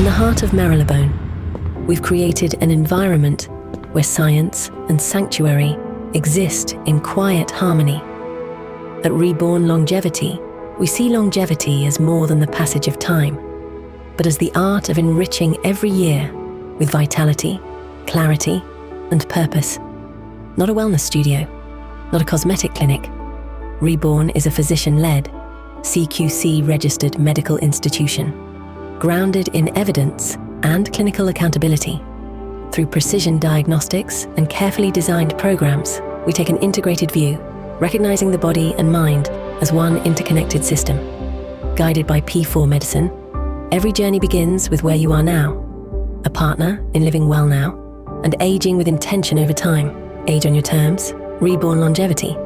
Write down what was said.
In the heart of Marylebone, we've created an environment where science and sanctuary exist in quiet harmony. At Reborn Longevity, we see longevity as more than the passage of time, but as the art of enriching every year with vitality, clarity, and purpose. Not a wellness studio, not a cosmetic clinic. Reborn is a physician-led, CQC-registered medical institution, grounded in evidence and clinical accountability. Through precision diagnostics and carefully designed programs, we take an integrated view, recognizing the body and mind as one interconnected system. Guided by P4 medicine, every journey begins with where you are now, a partner in living well now, and aging with intention over time. Age on your terms, Reborn Longevity.